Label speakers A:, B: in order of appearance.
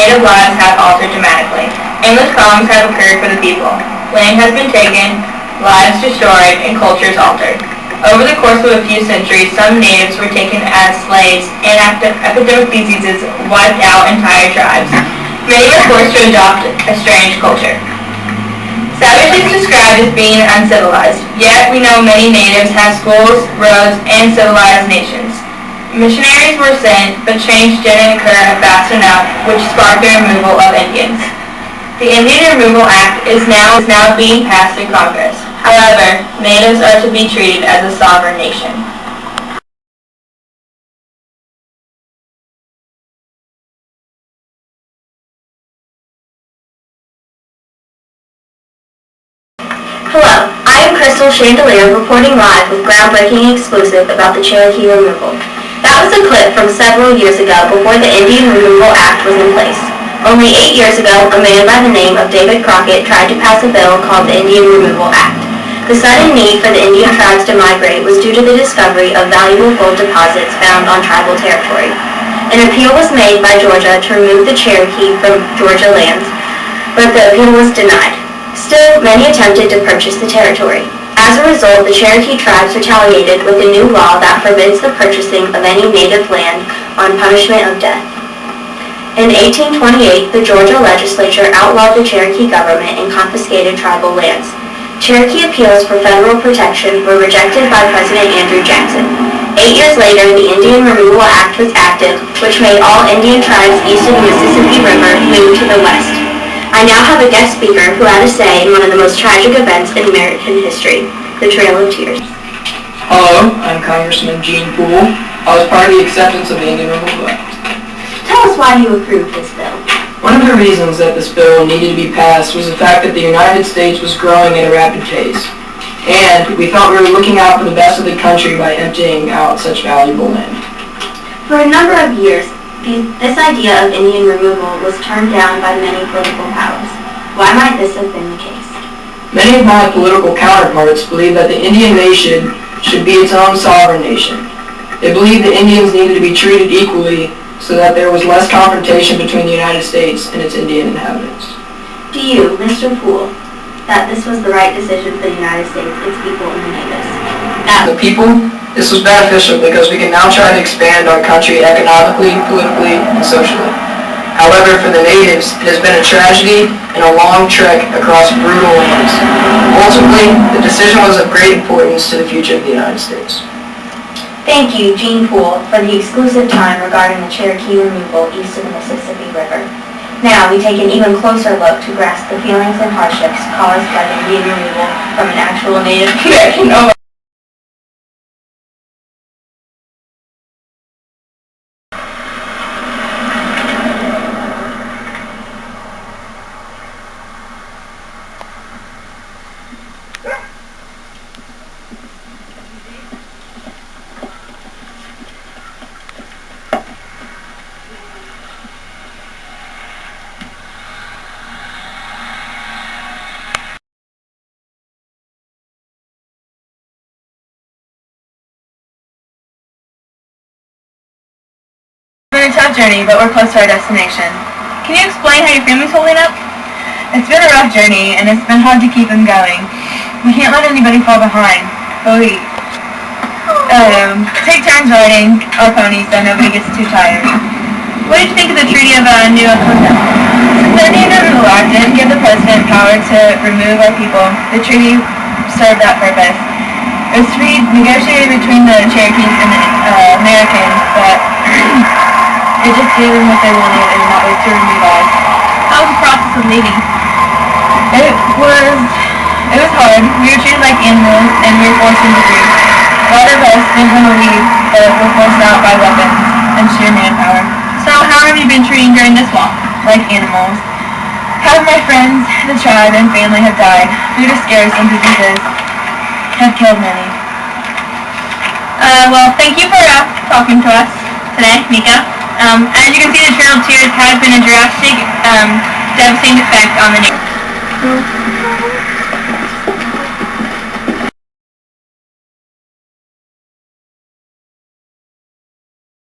A: native lives have altered dramatically. Endless problems have occurred for the people. Land has been taken, lives destroyed, and cultures altered. Over the course of a few centuries, some natives were taken as slaves, and epidemic diseases wiped out entire tribes. Many were forced to adopt a strange culture. Savage is described as being uncivilized, yet we know many natives have schools, roads, and civilized nations. Missionaries were sent, but change didn't occur fast enough, which sparked the removal of Indians. The Indian Removal Act is now being passed through Congress. However, natives are to be treated as a sovereign nation.
B: Hello, I am Crystal Chandelier reporting live with groundbreaking exclusive about the Cherokee removal. That was a clip from several years ago before the Indian Removal Act was in place. Only 8 years ago, a man by the name of David Crockett tried to pass a bill called the Indian Removal Act. The sudden need for the Indian tribes to migrate was due to the discovery of valuable gold deposits found on tribal territory. An appeal was made by Georgia to remove the Cherokee from Georgia lands, but the appeal was denied. Still, many attempted to purchase the territory. As a result, the Cherokee tribes retaliated with a new law that forbids the purchasing of any native land on punishment of death. In 1828, the Georgia legislature outlawed the Cherokee government and confiscated tribal lands. Cherokee appeals for federal protection were rejected by President Andrew Jackson. 8 years later, the Indian Removal Act was acted, which made all Indian tribes east of the Mississippi River move to the west. I now have a guest speaker who had a say in one of the most tragic events in American history, the Trail of Tears.
C: Hello, I'm Congressman Gene Poole. I was part of the acceptance of the Indian Removal Act.
B: Tell us why you approved this bill.
C: One of the reasons that this bill needed to be passed was the fact that the United States was growing at a rapid pace, and we thought we were looking out for the best of the country by emptying out such valuable land.
B: For a number of years, this idea of Indian removal was turned down by many political powers. Why might this have been the case?
C: Many of my political counterparts believe that the Indian nation should be its own sovereign nation. They believe the Indians needed to be treated equally so that there was less confrontation between the United States and its Indian inhabitants.
B: Do you, Mr. Poole, that this was the right decision for the United States, its people, and the natives?
C: The people, this was beneficial because we can now try to expand our country economically, politically, and socially. However, for the natives, it has been a tragedy and a long trek across brutal lands. Ultimately, the decision was of great importance to the future of the United States.
B: Thank you, Gene Poole, for the exclusive time regarding the Cherokee removal east of the Mississippi River. Now we take an even closer look to grasp the feelings and hardships caused by the Indian removal from an actual Native American owner.
A: It's been a tough journey, but we're close to our destination. Can you explain how your family's holding up? It's been a rough journey, and it's been hard to keep them going. We can't let anybody fall behind, but we take turns riding our ponies so nobody gets too tired. What did you think of the Treaty of New Atlanta? Since the Indian Removal Act didn't give the president power to remove our people, the treaty served that purpose. It was to be negotiated between the Cherokees and the Americans, but it just gave them what they wanted and not to remove us. How was the process of leaving? It was hard. We were treated like animals and we were forced into grief. A lot of us didn't want to leave, but were forced out by weapons and sheer manpower. So how have you been treated during this walk? Like animals. Half of my friends, the tribe, and family have died. Food scarce and diseases have killed many. Well, thank you for talking to us today, Mika. As you can see, the Trail of Tears has been a drastic, devastating effect on the nation.